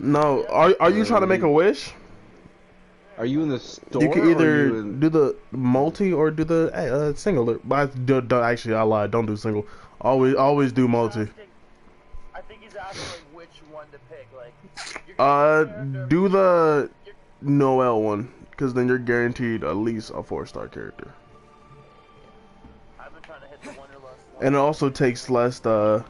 No, are you trying to make a wish? Are you in the You store can or are either you in... do the multi or do the single. But actually, I lied. Don't do single. Always do multi. I think he's asking like which one to pick. Like, Do the Noel one, because then you're guaranteed at least a 4-star character. I've been trying to hit the Wanderlust one. And it also takes less That's true.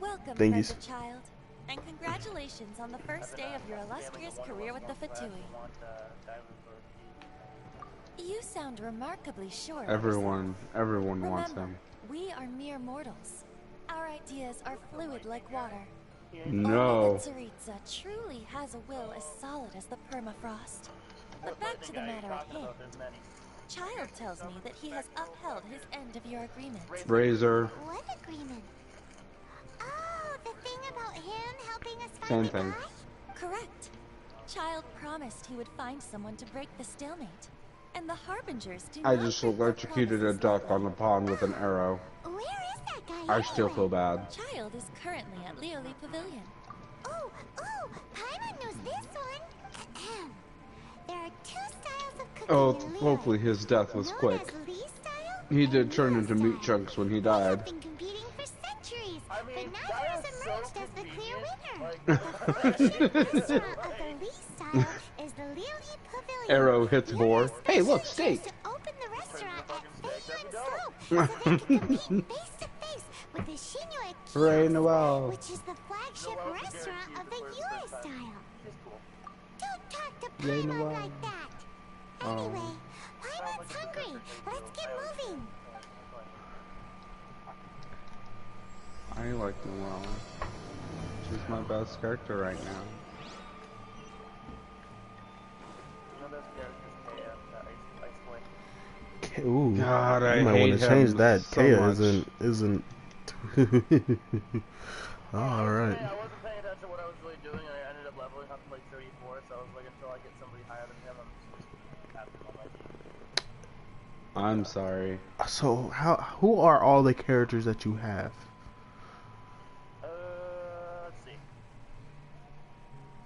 Welcome, thingies. friendly child, and congratulations on the first day of your illustrious career with the Fatui. You sound remarkably sure of Everyone yourself. wants Remember, him. we are mere mortals. Our ideas are fluid like water. No. Only the Tsaritsa truly has a will as solid as the permafrost. But back to the matter at hand. Child tells me that he has upheld his end of your agreement. Razor. What agreement? Oh, the thing about him helping us Same find the thing. guy? Correct. Child promised he would find someone to break the stalemate. And the Harbingers do I not just break their electrocuted a promises duck lightly. on the pond with an arrow. Where is that guy I still anyway? feel bad. Child is currently at Leoli Pavilion. Oh, Paimon knows this one. There are two styles of cooking Oh, in Leoi. hopefully his death was Known quick. as Lee style He did and turn Leoi into meat style. chunks when he They died. have been competing for centuries, I mean, but that neither is has so emerged as the clear convenient. winner. The flagship restaurant of the Lee style is the Leoli Pavilion. Arrow hits Leoi boar. Hey, look, especially steak. chose to open the restaurant at Feihyun Slope so they can compete face to face with the Shinyo Hooray, Kiosk, Noel. which is the flagship Noel's restaurant of the guaranteed Yue to win style. She's cool. Don't talk to Yay, Paimon Noel. like that. Anyway, Paimon's hungry. Let's get moving. I like Noelle. She's my best character right now. You know those characters, Kaya, that ice boy. Ooh, God, I you might hate want to change him that. so Kaya much. isn't. All right. I wasn't paying attention to what I was really doing, and I ended up leveling up to like 34. So I was like, until I get somebody higher than him, I'm just passing on my team. I'm sorry. So who are all the characters that you have? Let's see.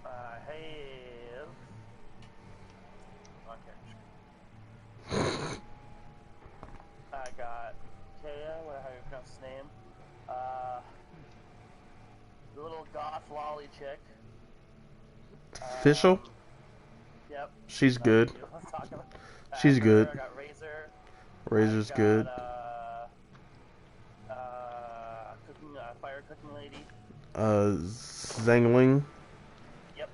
I have on character. I got Kaya, how you pronounce his name. The little goth lolly chick. Official? Yep. She's good. You know what I'm talking about. She's After good. her, I got Razor. Razor's I got, good. Fire cooking lady. Zangling. Yep.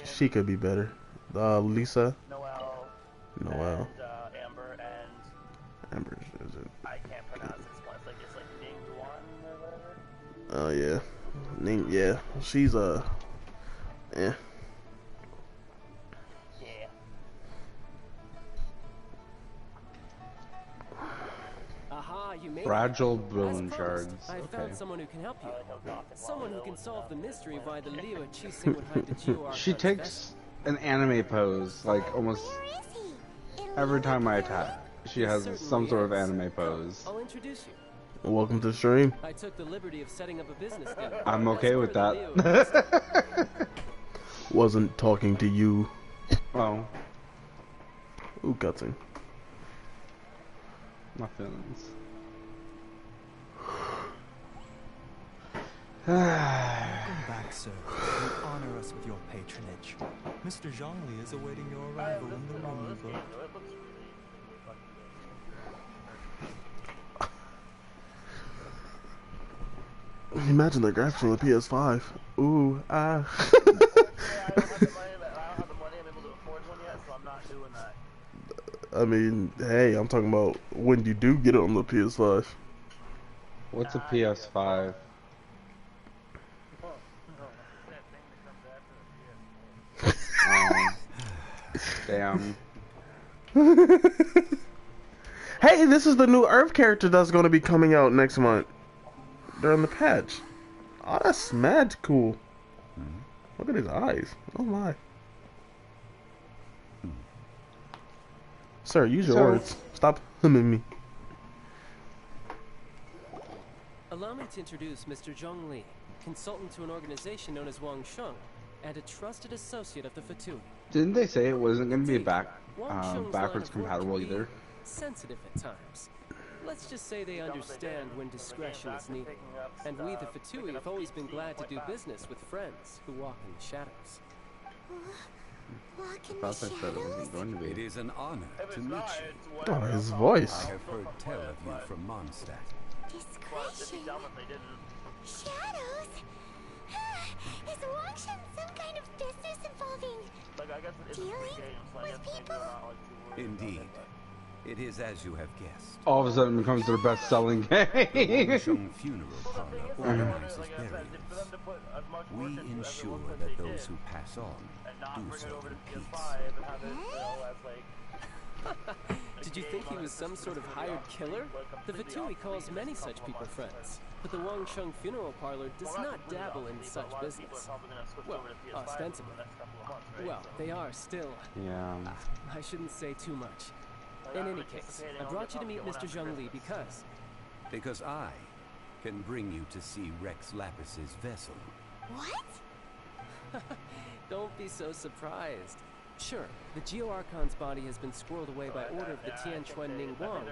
She could be better. Lisa. Noel. Noel. And, Amber and Amber is it? I can't pronounce this one. It's like Ningguan or whatever. Oh yeah. Yeah. She's eh. Yeah. Aha, you made Fragile it. bone As shards. promised, I Okay. found someone who can help you. I like how goth and Someone who lolly can was, solve the mystery of why the Leo Leo Chising would hide the Geo She takes an anime pose, like almost Where is he? In every Leoi time I Pavilion? attack. She has some sort of anime pose. I'll introduce you. Welcome to the stream. I took the liberty of setting up a business there. I'm okay with As part of the Leo that. Wasn't talking to you. Oh, Ooh, gutting. my feelings. Welcome back, sir. You honor us with your patronage. Mr. Zhongli is awaiting your arrival in the room you booked. It looks really fucking good. Imagine the graphics on the PS5. Ooh, ah. I don't have the money. I'm able to afford one yet, so I'm not doing that. I mean, hey, I'm talking about when you do get it on the PS5. What's a PS5? Damn. Hey, this is the new Earth character that's going to be coming out next month. They're in the patch. Oh, that's mad cool. Look at his eyes. Oh my. Sir, use your So- words. Stop humming me. Allow me to introduce Mr. Zhongli. consultant to an organization known as Wang Sheng, and a trusted associate of the Fatui. Didn't they say it wasn't going to be Wang Sheng's line backwards of work compatible can be either? sensitive at times. Let's just say they understand when discretion is needed. And we, the Fatui, have always been glad to do business with friends who walk in the shadows. Walk in the Thought they said it shadows? wasn't going to It be. is an honor to meet you. Oh, his I voice. have heard tell of you from Mondstadt. Discretion? Shadows? Is Wang Shen some kind of business involving dealing with people? Indeed. It is as you have guessed. All of a sudden, it becomes their best-selling The game. Wangsheng Funeral Parlor organizes burials. We ensure that those who pass on do so in peace. Did you think he was some sort of hired killer? The Fatui calls many such people friends, but the Wang Sheng Funeral Parlor does not dabble in such business. Well, ostensibly. Well, they are still. Yeah. I shouldn't say too much. In any case, I brought you to meet Mr. Zhongli because... Because I can bring you to see Rex Lapis's vessel. What? Don't be so surprised. Sure, the Geo Archon's body has been squirreled away by order of the Tianquan Ning Guang.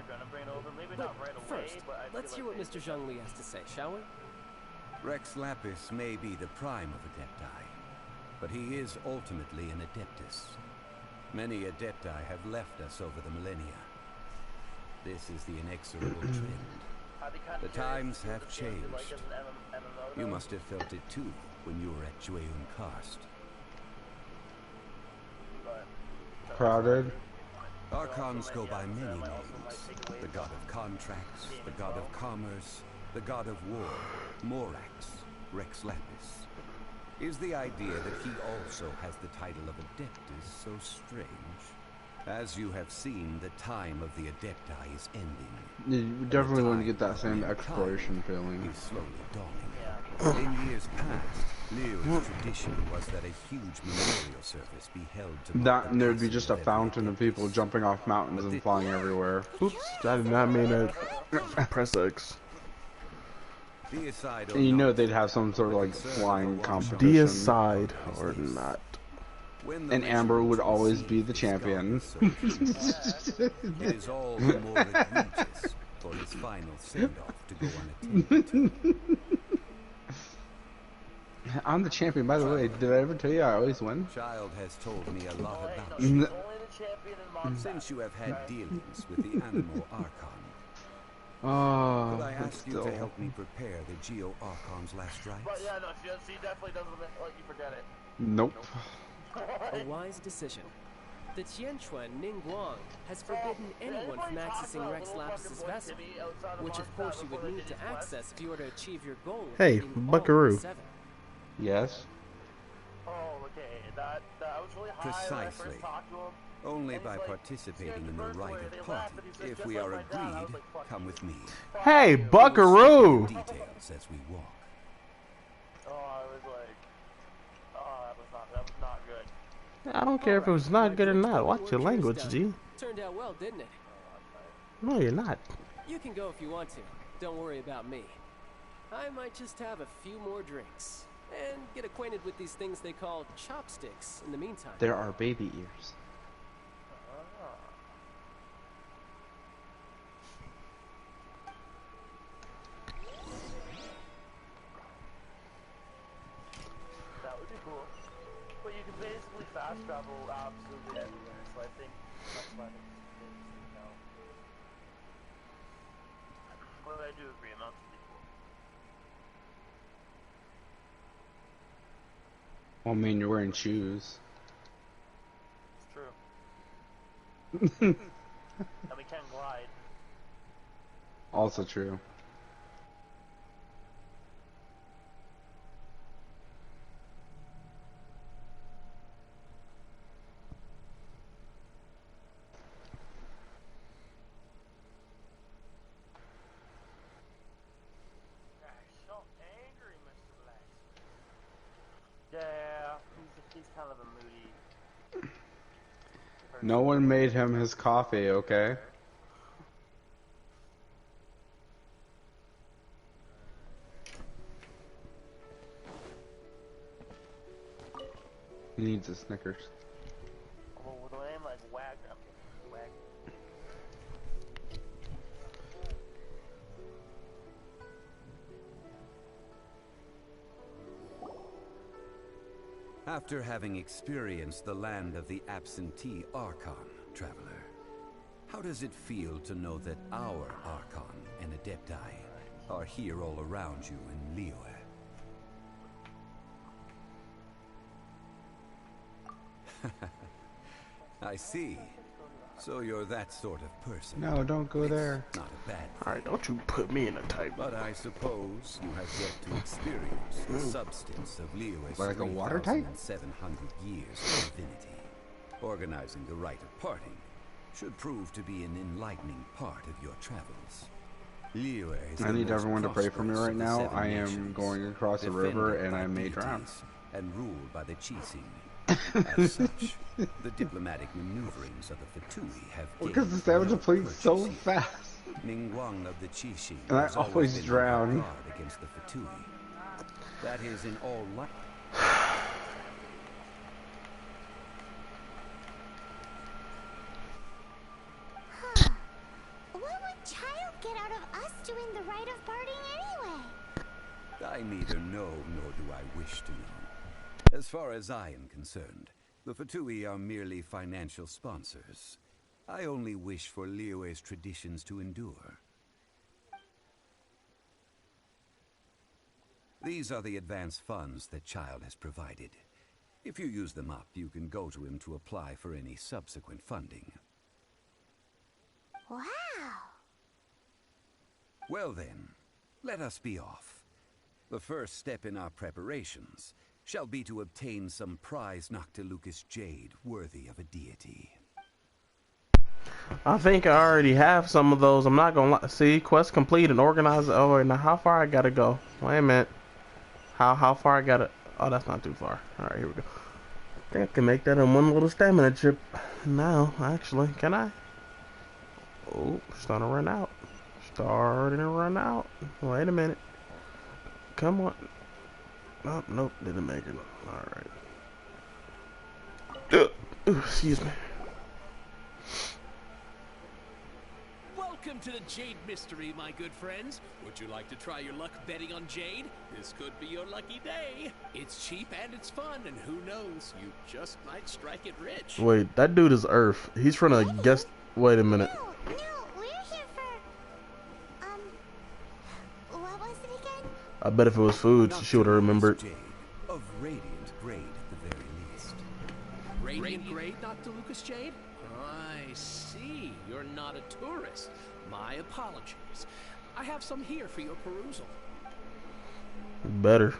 But first, let's hear what Mr. Zhongli has to say, shall we? Rex Lapis may be the prime of Adepti, but he is ultimately an Adeptus. Many Adepti have left us over the millennia. This is the inexorable trend. The times have changed. You must have felt it too when you were at Jueyun Karst. Crowded. Archons go by many names. The god of contracts, the god of commerce, the god of war, Morax, Rex Lapis. Is the idea that he also has the title of Adeptus so strange? As you have seen, the time of the Adepti is ending. You definitely wouldn't get that same exploration feeling. Is slowly dawning. In years past, Leo's tradition was that a huge memorial service be held to That mark and the there'd be passing just a every fountain of Adeptus. people jumping off mountains and flying everywhere. Oops, I did not mean it. Press X. Deicide or And you know not, they'd have some sort of like flying competition. Deicide or not. when the And Amber would rituals always receive be the his champion. godly social it is all the more egregious for his final send-off to go unattended. I'm the champion, by the way. Did I ever tell you I always win? Child has told me a lot about N- you. Since you have had dealings with the Animal Archon, Oh, could I but ask you still. to help me prepare the Geo Archon's last rites? But yeah, no, she definitely doesn't let you forget it. Nope. A wise decision. The Tianquan Ning Guang has forbidden anyone from accessing Rex Lapis's vessel, which of course you would need to access if you were to achieve your goal of Hey, defeating all of Buckaroo. the seven. Yes. Oh, okay. That I was really high when I Precisely. first talked to him. Only by participating in the rite of party. If we are agreed, come with me. Hey, We will Buckaroo! speak of details as we walk. Oh, I was like, oh, that was not good. I don't care if it was not good or not. Watch your language, G. Turned out well, didn't it? No, you're not. You can go if you want to. Don't worry about me. I might just have a few more drinks and get acquainted with these things they call chopsticks in the meantime. There are baby ears. That would be cool. But you can basically fast travel absolutely everywhere, so I think that's why it's you know. But I do agree, that's pretty cool. Well, I mean, you're wearing shoes. It's true. And we can glide. Also true. So angry, Mr. Black. Yeah, he's kind of a moody. No one made him his coffee, okay? He needs a Snickers. Well, with a name like Wagner. After having experienced the land of the absentee Archon, traveler, how does it feel to know that our Archon and Adepti are here all around you in Liyue? I see. So you're that sort of person. No, don't go there. Not a bad thing. Alright, don't you put me in a tight But I suppose you have yet to experience the substance of Liyue's Like a water type? 3,700 years of divinity. Organizing the rite of parting should prove to be an enlightening part of your travels. Liyue is I the need most everyone to pray for me prosperous right of the now. 7 I am nations, going across a river and I may drown. deities and ruled by the Chising. As such, the diplomatic maneuverings of the Fatui have Because the gained savages no are playing so courtesy. fast. Mingguang of the Qixing And I has always been on drown. guard against the Fatui. That is in all Huh. What would Child get out of us doing the rite of parting anyway? I neither know nor do I wish to know. As far as I am concerned, the Fatui are merely financial sponsors. I only wish for Liyue's traditions to endure. These are the advance funds that Child has provided. If you use them up, you can go to him to apply for any subsequent funding. Wow. Well then, let us be off. The first step in our preparations shall be to obtain some prize Noctilucous jade worthy of a deity. I think I already have some of those. I'm not gonna lie. See, quest complete and organized. Oh, wait, now how far I gotta go? Wait a minute. How far I gotta? Oh, that's not too far. All right, here we go. I think I can make that in one little stamina chip. Now, actually, can I? Oh, starting to run out. Starting to run out. Wait a minute. Come on. Oh, nope, didn't make it. Alright. Excuse me. Welcome to the Jade Mystery, my good friends. Would you like to try your luck betting on Jade? This could be your lucky day. It's cheap and it's fun, and who knows, you just might strike it rich. Wait, that dude is Earth. He's from a guest. Wait a minute. No, we're here for... what was it again? I bet if it was food, she would have remembered. Jade, of radiant grade at the very least. Radiant grade, Noctilucous Jade? I see. You're not a tourist. My apologies. I have some here for your perusal. Better.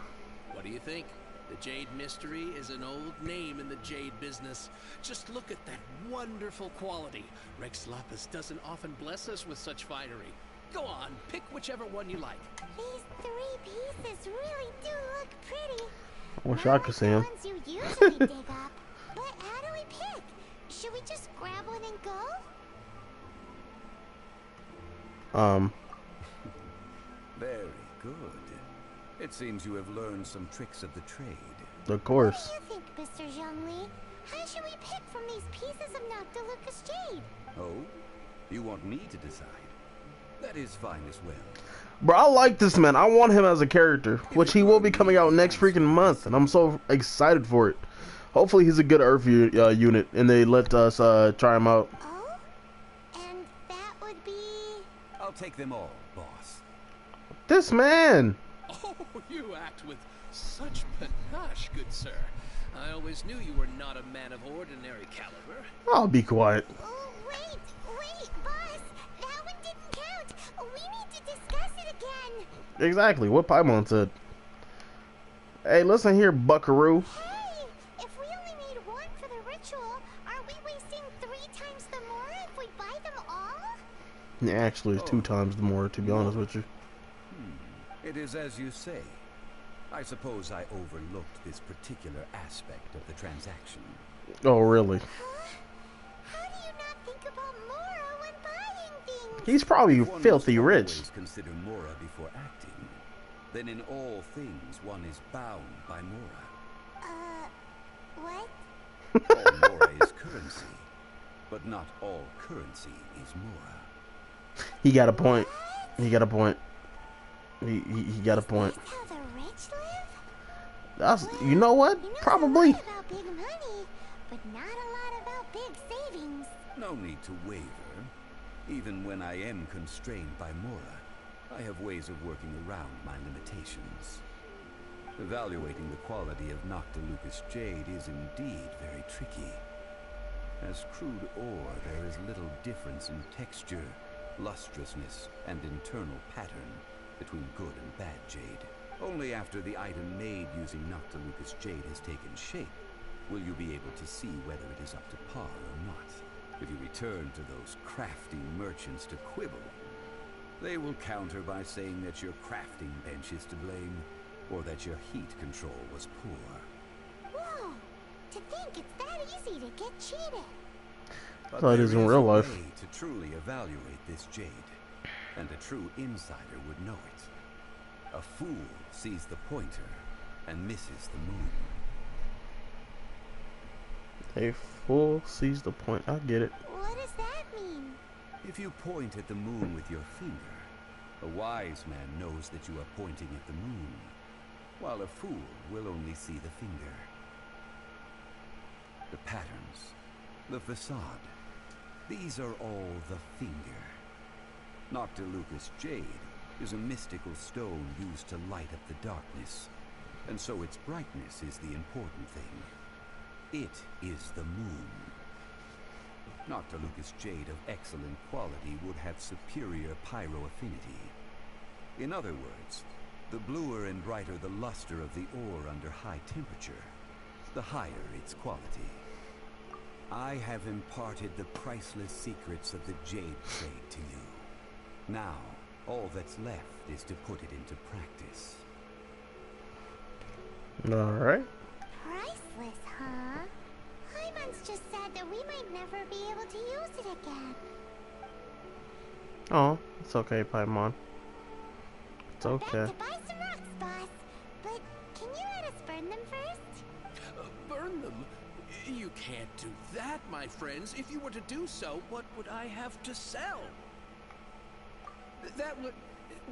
What do you think? The Jade Mystery is an old name in the jade business. Just look at that wonderful quality. Rex Lapis doesn't often bless us with such finery. Go on, pick whichever one you like. These 3 pieces really do look pretty. I wish I could see him. The ones you usually dig up. But how do we pick? Should we just grab one and go? Very good. It seems you have learned some tricks of the trade. Of course. What do you think, Mr. Zhongli? How should we pick from these pieces of Noctilucous jade? Oh? You want me to decide? That is fine as well. Bro, I like this man. I want him as a character, which he will be coming out next freaking month, and I'm so excited for it. Hopefully he's a good Earth unit, and they let us try him out. Oh? And that would be... I'll take them all, boss. This man! Oh, you act with such panache, good sir. I always knew you were not a man of ordinary caliber. I'll be quiet. Oh, wait, boss! That one didn't count! We need to discuss it again! Exactly, what Paimon said. Hey, listen here, buckaroo. Hey! If we only need one for the ritual, are we wasting 3 times the more if we buy them all? Yeah, actually, it's 2 times the more, to be honest with you. It is as you say. I suppose I overlooked this particular aspect of the transaction. Oh, really? How do you not think about Mora when buying things? He's probably One filthy must rich. always consider Mora before acting. Then in all things one is bound by Mora. What? All Mora is currency, but not all currency is Mora. He got a point. He got a point. He got a point. Is this how the rich live? That's, Well, you know what? he knows Probably. a lot about big money, but not a lot about big savings. No need to waver. Even when I am constrained by Mora, I have ways of working around my limitations. Evaluating the quality of Noctilucous Jade is indeed very tricky. As crude ore, there is little difference in texture, lustrousness, and internal pattern between good and bad jade. Only after the item made using Noctilucous Jade has taken shape will you be able to see whether it is up to par or not. If you return to those crafty merchants to quibble, they will counter by saying that your crafting bench is to blame, or that your heat control was poor. Whoa! To think it's that easy to get cheated. But So it there is in real a life. way to truly evaluate this jade, and a true insider would know it. A fool sees the pointer and misses the moon. A fool sees the point. I get it. What does that mean? If you point at the moon with your finger, a wise man knows that you are pointing at the moon, while a fool will only see the finger. The patterns, the facade, these are all the finger. Noctilucous Jade is a mystical stone used to light up the darkness, and so its brightness is the important thing. It is the moon. Noctilucous Jade of excellent quality would have superior pyro affinity. In other words, the bluer and brighter the luster of the ore under high temperature, the higher its quality. I have imparted the priceless secrets of the Jade trade to you. Now, all that's left is to put it into practice. Alright. Priceless, huh? Hyman's just said that we might never be able to use it again. Oh, it's okay, Paimon. It's okay. Back to buy some rocks, boss. But can you let us burn them first? Burn them? You can't do that, my friends. If you were to do so, what would I have to sell? That would...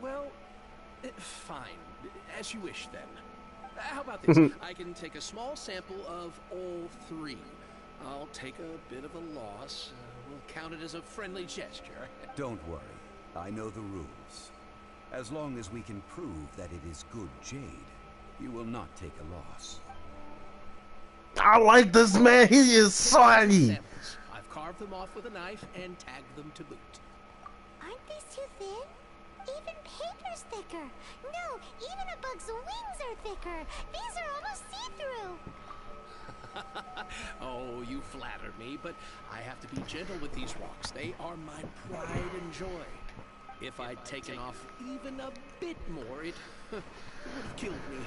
well... fine. As you wish, then. How about this? I can take a small sample of all three. I'll take a bit of a loss. We'll count it as a friendly gesture. Don't worry. I know the rules. As long as we can prove that it is good jade, you will not take a loss. I like this man. He is swaggy. Samples. I've carved them off with a knife and tagged them to boot. Aren't these too thin? Even paper's thicker. No, even a bug's wings are thicker. These are almost see-through. Oh, you flatter me, but I have to be gentle with these rocks. They are my pride and joy. If I'd taken off even a bit more, it would have killed me.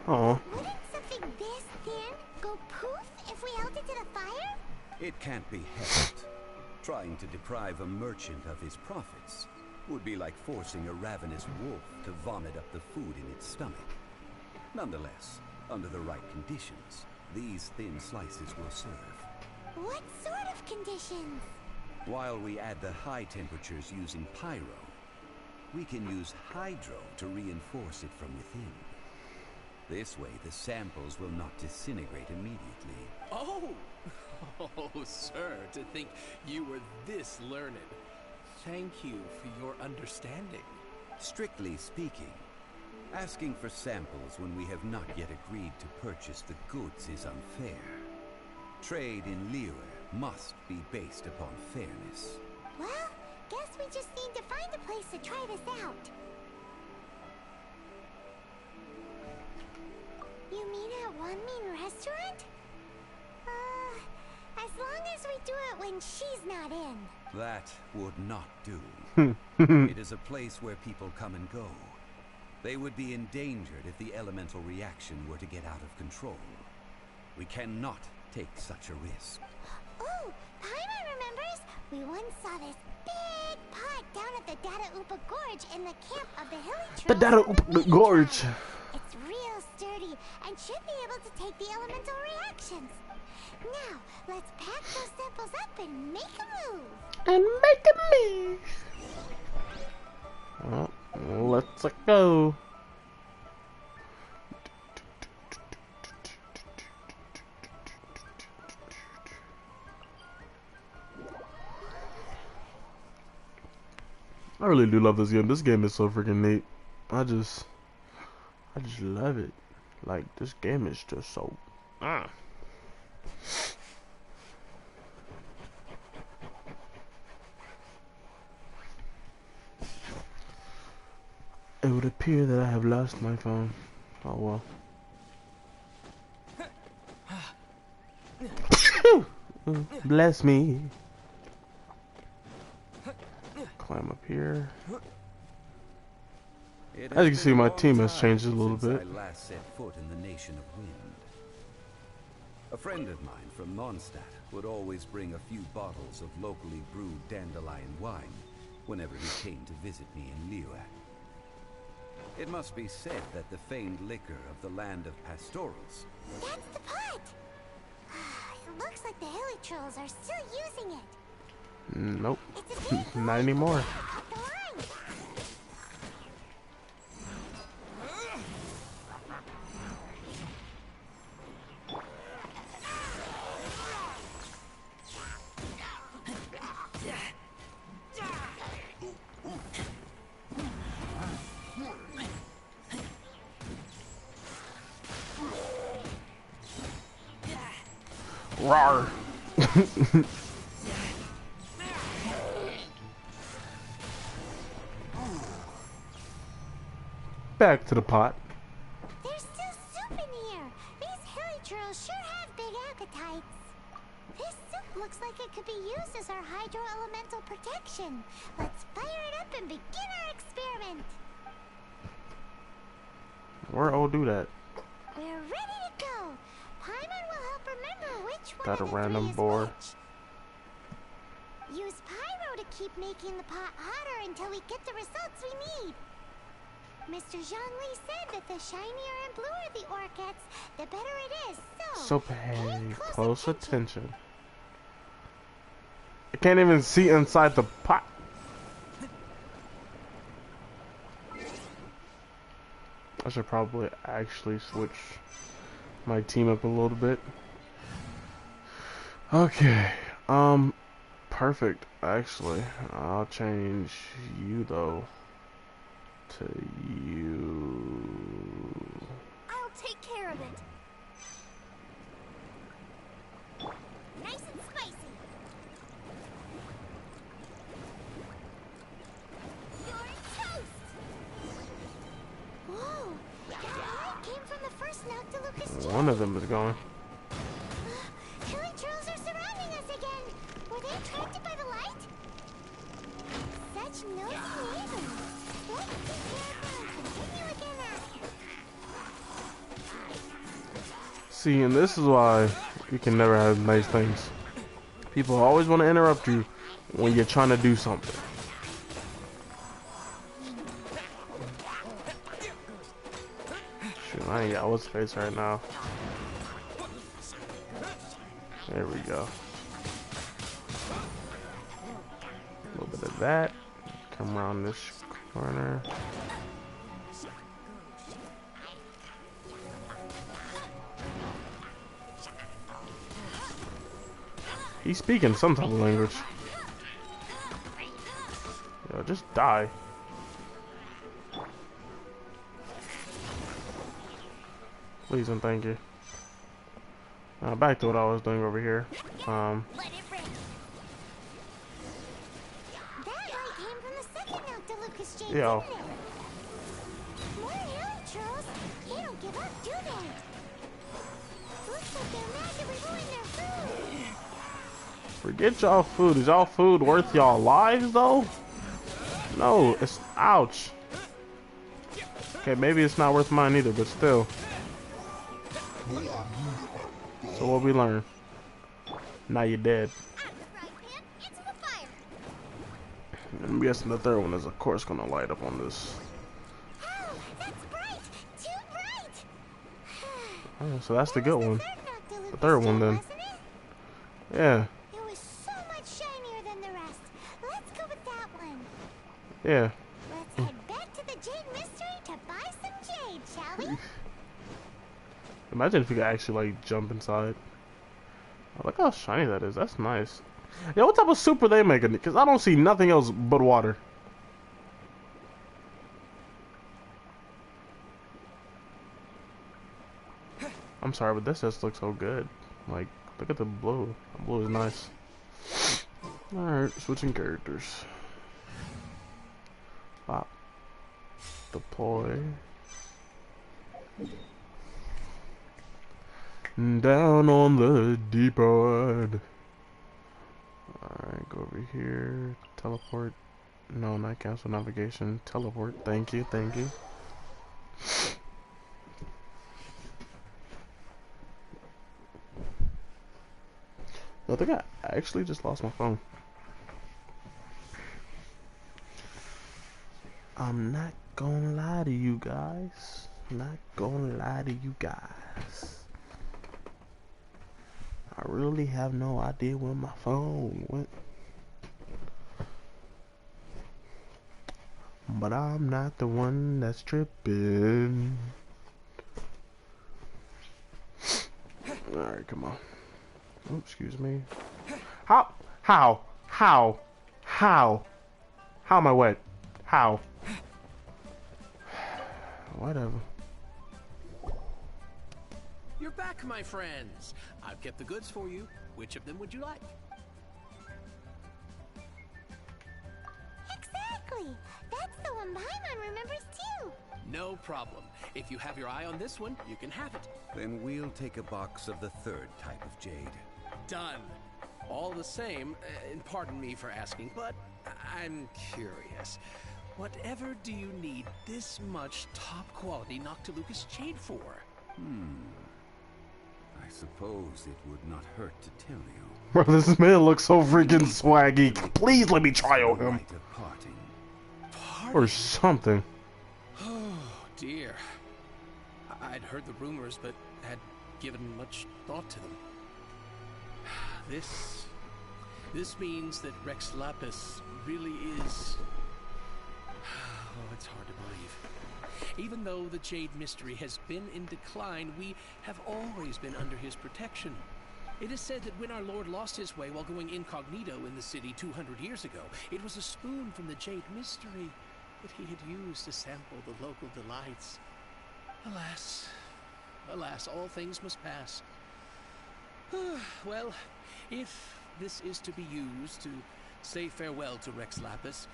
Oh. Wouldn't something this thin go poof if we held it to the fire? It can't be helped. Trying to deprive a merchant of his profits would be like forcing a ravenous wolf to vomit up the food in its stomach. Nonetheless, under the right conditions, these thin slices will serve. What sort of conditions? While we add the high temperatures using pyro, we can use hydro to reinforce it from within. This way, the samples will not disintegrate immediately. Oh! Oh, sir, to think you were this learned. Thank you for your understanding. Strictly speaking, asking for samples when we have not yet agreed to purchase the goods is unfair. Trade in Liyue must be based upon fairness. Well, guess we just need to find a place to try this out. You mean at One Mean Restaurant? As long as we do it when she's not in. That would not do. It is a place where people come and go. They would be endangered if the elemental reaction were to get out of control. We cannot take such a risk. Oh, Paimon remembers. We once saw this big pot down at the Data Upa Gorge in the camp of the Hilly Trolls. The Data Gorge. It's real sturdy and should be able to take the elemental reaction. instructions. Now, let's pack those samples up and make a move. And make a move. Well, let's go. I really do love this game. This game is so freaking neat. I just love it. Like, this game is just so It would appear that I have lost my phone. Oh well. Bless me. Climb up here. As you can see, my team has changed a little bit. I last set foot in the nation of wind. A friend of mine from Mondstadt would always bring a few bottles of locally brewed dandelion wine whenever he came to visit me in Liyue. It must be said that the famed liquor of the land of pastorals. That's the pot! It looks like the hilly trolls are still using it. Nope. Not anymore. Up the line. Rawr. Back to the pot. There's still soup in here. These hilly trolls sure have big appetites. This soup looks like it could be used as our hydro-elemental protection. Let's fire it up and begin our experiment. Where I'll do that. We're ready to go. Paimon will help remember which one Got a of the random three is boar. which. Use pyro to keep making the pot hotter until we get the results we need. Mr. Zhongli said that the shinier and bluer the ore gets, the better it is. So pay close attention. I can't even see inside the pot. I should probably actually switch my team up a little bit. Okay. Perfect. Actually, I'll change you though to you. I'll take care of it. Nice and spicy. You're toast. Whoa! That light came from the first Noctilucous One of them is going. Hilly trolls are surrounding us again. Were they attracted by the light? Such nosy neighbors. Let's be careful and continue again. See, and this is why you can never have nice things. People always want to interrupt you when you're trying to do something. Shoot, I ain't got what's face right now. There we go. A little bit of that. Come around this corner. He's speaking some type of language. Yo, just die. Please and thank you. Back to what I was doing over here. Let it rip. That light came from the second Noctilucous Jade, Yo. didn't it? More hilly trolls. They don't give up, do they? Looks like they're mad that we ruined their food. Forget y'all food. Is y'all food worth y'all lives though? No, it's ouch. Okay, maybe it's not worth mine either, but still. So what we learn? Now you're dead. I'm guessing the third one is of course gonna light up on this. Oh, that's bright! Too bright! Oh, so that's the good one. Third The third one then. Wasn't it? Yeah. It was so much shinier than the rest. Let's go with that one. Yeah. Let's head back to the Jade Mystery to buy some jade, shall we? Imagine if you could actually like jump inside. Oh, look how shiny that is. That's nice. Yo, what type of soup are they making? Because I don't see nothing else but water. I'm sorry, but this just looks so good. Like, look at the blue. The blue is nice. Alright, switching characters. Pop. Deploy. Down on the deep end. Alright, go over here. Teleport. No, not cancel navigation. Teleport. Thank you, thank you. I think I actually just lost my phone. I'm not gonna lie to you guys. Not gonna lie to you guys. I really have no idea where my phone went. But I'm not the one that's tripping. Alright, come on. Oh, excuse me. How am I wet? How? Whatever. You're back, my friends. I've kept the goods for you. Which of them would you like? Exactly. That's the one Paimon remembers too. No problem. If you have your eye on this one, you can have it. Then we'll take a box of the third type of jade. Done. All the same, and pardon me for asking, but I'm curious. Whatever do you need this much top-quality Noctilucous jade for? I suppose it would not hurt to tell you. Bro, this man looks so freaking swaggy. Please let me trial him. Rite of parting. Or something. Oh, dear. I'd heard the rumors, but had given much thought to them. This means that Rex Lapis really is... Oh, it's hard to believe. Even though the Jade Mystery has been in decline, we have always been under his protection. It is said that when our Lord lost his way while going incognito in the city 200 years ago, it was a spoon from the Jade Mystery that he had used to sample the local delights. Alas, alas, all things must pass. Well, if this is to be used to say farewell to Rex Lapis,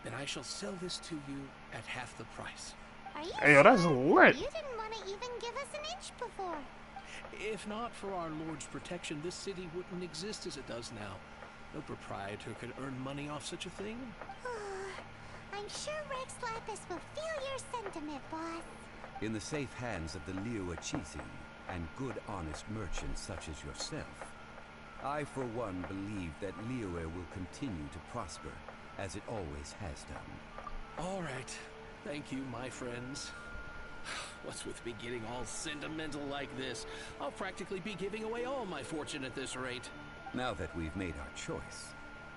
then I shall sell this to you at half the price. Are you Hey, yo, that's sure? lit. You didn't want to even give us an inch before. If not for our Lord's protection, this city wouldn't exist as it does now. No proprietor could earn money off such a thing. I'm sure Rex Lapis will feel your sentiment, boss. In the safe hands of the Liyue Chisin and good honest merchants such as yourself, I for one believe that Liyue will continue to prosper as it always has done. All right. Thank you, my friends. What's with me getting all sentimental like this? I'll practically be giving away all my fortune at this rate. Now that we've made our choice,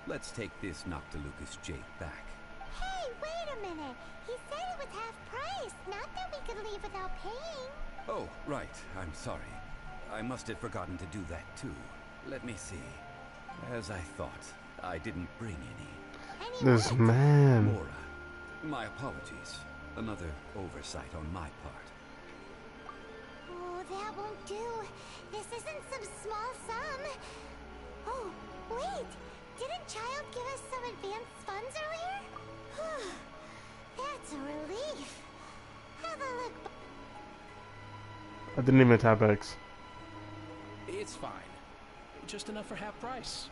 let's take this Noctilucous jade back. Hey, wait a minute. He said it was half price, not that we could leave without paying. Oh, right. I'm sorry. I must have forgotten to do that too. Let me see. As I thought, I didn't bring any. This man. Mora, my apologies. Another oversight on my part. Oh, that won't do. This isn't some small sum. Oh, wait. Didn't Child give us some advanced funds earlier? That's a relief. Have a look. I didn't even tap X. It's fine. Just enough for half price.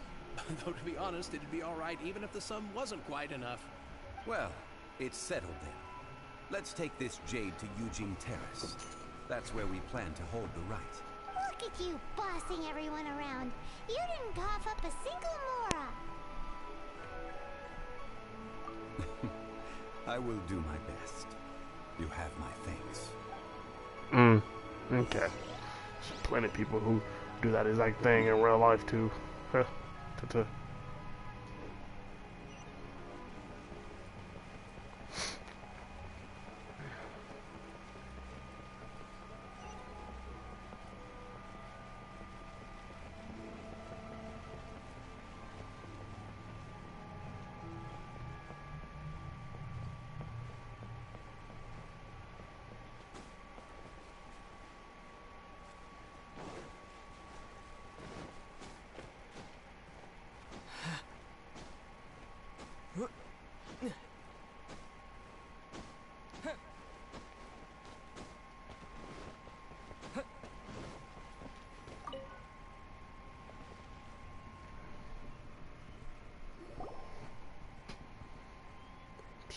Though to be honest, it'd be all right even if the sum wasn't quite enough. Well, it's settled then. Let's take this jade to Yujing Terrace. That's where we plan to hold the rite. Look at you bossing everyone around. You didn't cough up a single Mora. I will do my best. You have my thanks. Okay. There's plenty of people who do that exact thing in real life too.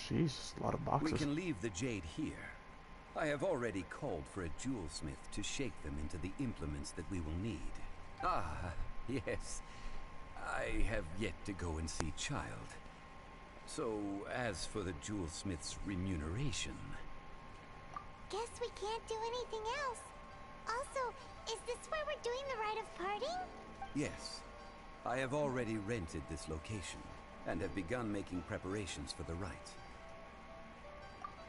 Jeez, a lot of boxes. We can leave the jade here. I have already called for a jewelsmith to shape them into the implements that we will need. Ah, yes. I have yet to go and see Child. So, as for the jewelsmith's remuneration... Guess we can't do anything else. Also, is this where we're doing the rite of parting? Yes. I have already rented this location, and have begun making preparations for the rite.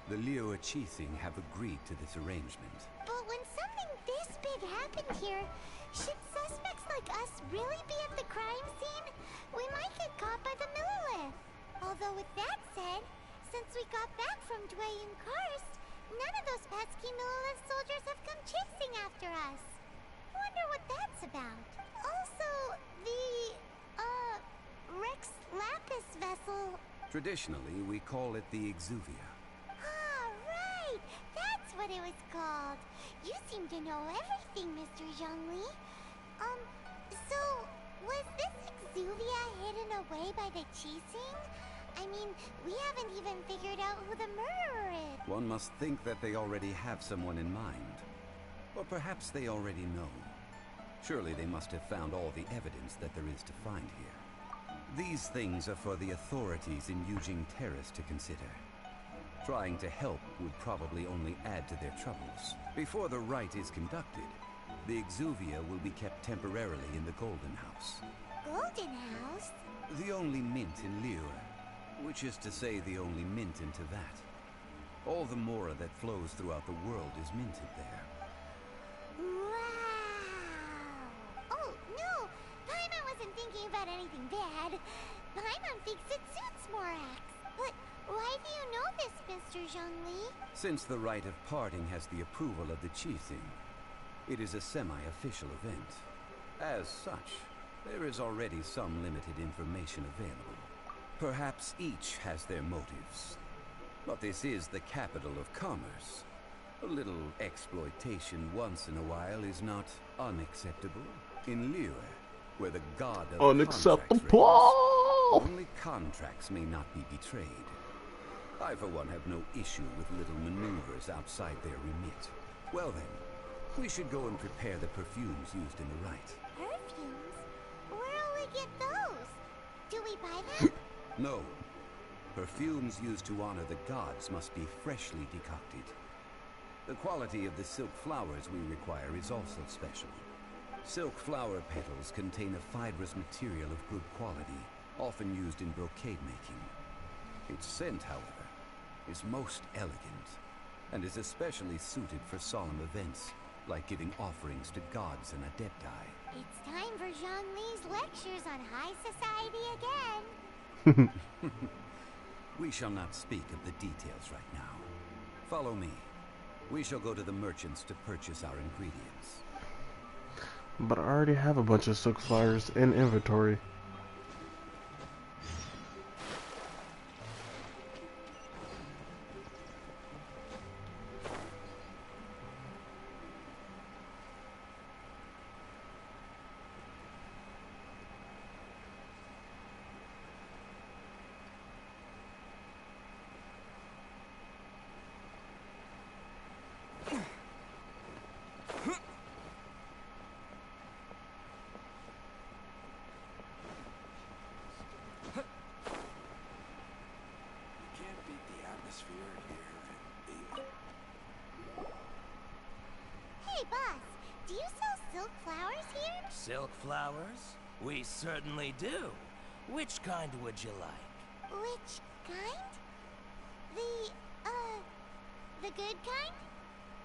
The Liu Qixing have agreed to this arrangement. But when something this big happened here, should suspects like us really be at the crime scene? We might get caught by the Millilith. Although with that said, since we got back from Dwayne Karst, none of those pesky Millilith soldiers have come chasing after us. Wonder what that's about. Also, the, Rex Lapis vessel. Traditionally, we call it the Exuvia. Ah, right! That's what it was called. You seem to know everything, Mr. Zhongli. So, was this Exuvia hidden away by the Qixing? I mean, we haven't even figured out who the murderer is. One must think that they already have someone in mind. Or perhaps they already know. Surely they must have found all the evidence that there is to find here. These things are for the authorities in Yujing Terrace to consider. Trying to help would probably only add to their troubles. Before the rite is conducted, the Exuvia will be kept temporarily in the Golden House. Golden House? The only mint in Liyue, which is to say the only mint in Teyvat. All the mora that flows throughout the world is minted there. Wow! Oh, no! Paimon wasn't thinking about anything bad. Paimon thinks it suits Morax. But why do you know this, Mr. Zhongli? Since the rite of parting has the approval of the Qixing, it is a semi-official event. As such, there is already some limited information available. Perhaps each has their motives. But this is the capital of commerce. A little exploitation once in a while is not unacceptable. In Liyue, where the god of unacceptable. Contracts reigns, only contracts may not be betrayed. I, for one, have no issue with little maneuvers outside their remit. Well then, we should go and prepare the perfumes used in the rite. Perfumes? Where'll we get those? Do we buy them? No. Perfumes used to honor the gods must be freshly decocted. The quality of the silk flowers we require is also special. Silk flower petals contain a fibrous material of good quality, often used in brocade making. Its scent, however, is most elegant, and is especially suited for solemn events, like giving offerings to gods and adepti. It's time for Zhongli's lectures on high society again. We shall not speak of the details right now. Follow me. We shall go to the merchants to purchase our ingredients. But I already have a bunch of silk flowers in inventory. silk flowers? We certainly do. Which kind would you like? Which kind? The good kind?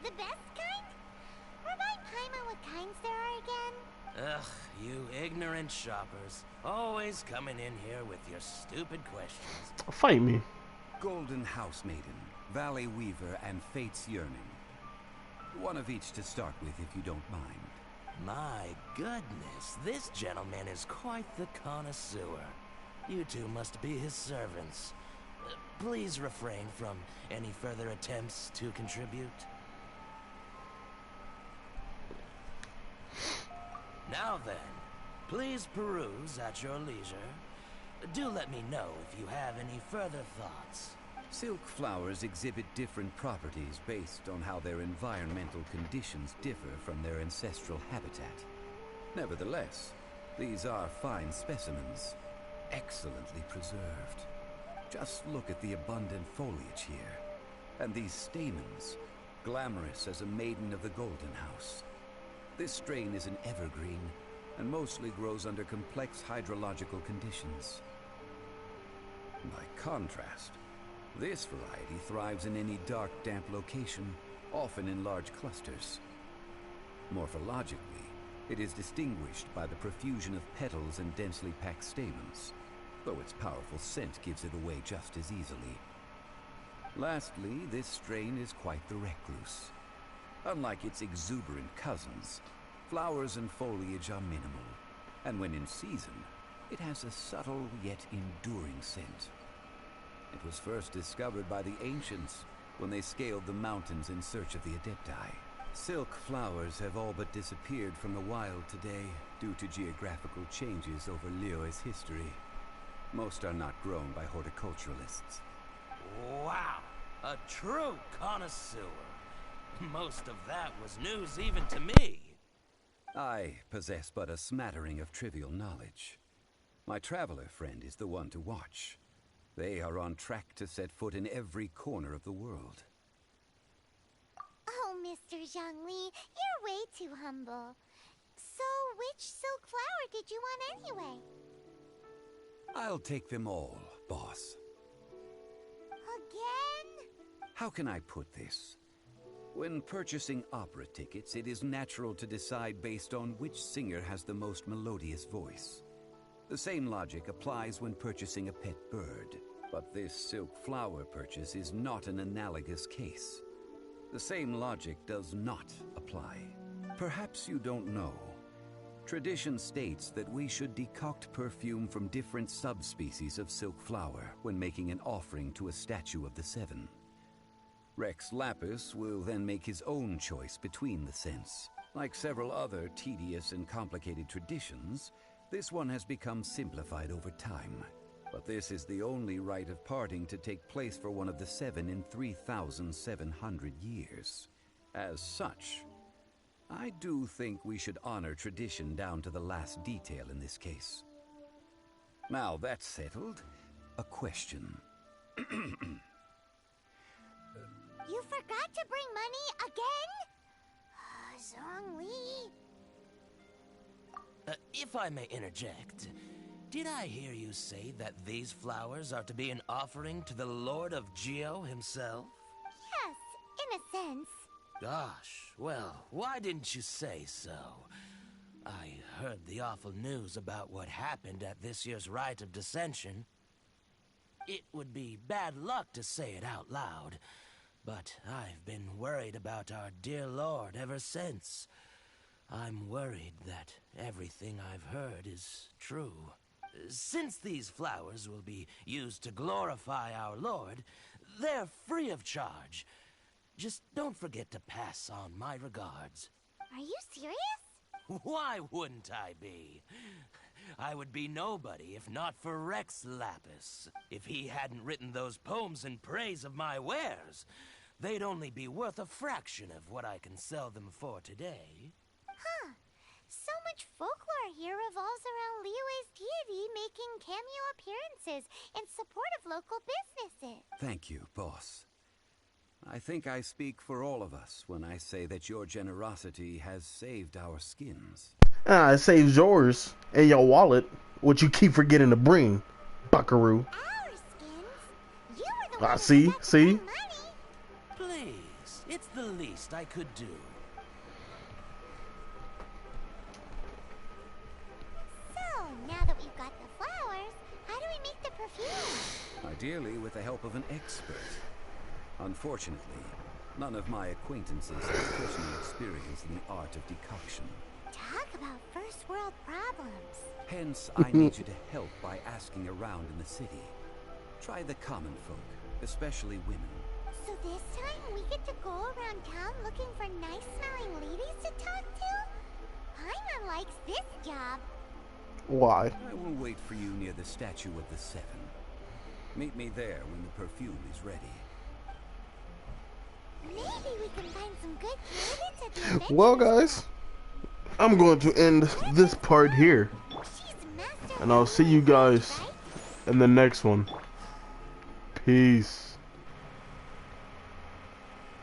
The best kind? Remind Paimon what kinds there are again. Ugh, you ignorant shoppers. Always coming in here with your stupid questions. Fight me. Golden House Maiden, Valley Weaver, and Fate's Yearning. One of each to start with, if you don't mind. My goodness, this gentleman is quite the connoisseur. You two must be his servants. Please refrain from any further attempts to contribute. Now then, please peruse at your leisure. Do let me know if you have any further thoughts. Silk flowers exhibit different properties based on how their environmental conditions differ from their ancestral habitat. Nevertheless, these are fine specimens, excellently preserved. Just look at the abundant foliage here, and these stamens, glamorous as a maiden of the Golden House. This strain is an evergreen, and mostly grows under complex hydrological conditions. By contrast, this variety thrives in any dark, damp location, often in large clusters. Morphologically, it is distinguished by the profusion of petals and densely packed stamens, though its powerful scent gives it away just as easily. Lastly, this strain is quite the recluse. Unlike its exuberant cousins, flowers and foliage are minimal, and when in season, it has a subtle yet enduring scent. It was first discovered by the ancients when they scaled the mountains in search of the Adepti. Silk flowers have all but disappeared from the wild today due to geographical changes over Liyue's history. Most are not grown by horticulturalists. Wow, a true connoisseur. Most of that was news even to me. I possess but a smattering of trivial knowledge. My traveler friend is the one to watch. They are on track to set foot in every corner of the world. Oh, Mr. Zhongli, you're way too humble. So, which silk flower did you want anyway? I'll take them all, boss. Again? How can I put this? When purchasing opera tickets, it is natural to decide based on which singer has the most melodious voice. The same logic applies when purchasing a pet bird, but this silk flower purchase is not an analogous case. The same logic does not apply. Perhaps you don't know. Tradition states that we should decoct perfume from different subspecies of silk flower when making an offering to a statue of the Seven. Rex Lapis will then make his own choice between the scents. Like several other tedious and complicated traditions, this one has become simplified over time. But this is the only rite of parting to take place for one of the Seven in 3,700 years. As such, I do think we should honor tradition down to the last detail in this case. Now that's settled, a question. You forgot to bring money again? Zhongli. If I may interject, did I hear you say that these flowers are to be an offering to the Lord of Geo himself? Yes, in a sense. Gosh, well, why didn't you say so? I heard the awful news about what happened at this year's Rite of Dissension. It would be bad luck to say it out loud, but I've been worried about our dear Lord ever since. I'm worried that everything I've heard is true. Since these flowers will be used to glorify our Lord, they're free of charge. Just don't forget to pass on my regards. Are you serious? Why wouldn't I be? I would be nobody if not for Rex Lapis. If he hadn't written those poems in praise of my wares, they'd only be worth a fraction of what I can sell them for today. Huh. So much folklore here revolves around Liyue's deity making cameo appearances in support of local businesses. Thank you, boss. I think I speak for all of us when I say that your generosity has saved our skins. It saves yours and your wallet, which you keep forgetting to bring, buckaroo. Our skins? You were the one who See? forgot to See? bring money. Please, it's the least I could do. So, now that we've got the flowers, how do we make the perfume? Ideally with the help of an expert. Unfortunately, none of my acquaintances have personal experience in the art of decoction. Talk about first world problems. Hence, I need you to help by asking around in the city. Try the common folk, especially women. So this time we get to go around town looking for nice-smelling ladies to talk to? Paimon likes this job. Why? I will wait for you near the Statue of the Seven. Meet me there when the perfume is ready. Maybe we can find some good candidates at the adventure. Well, guys, I'm going to end this part here. And I'll see you guys in the next one. Peace.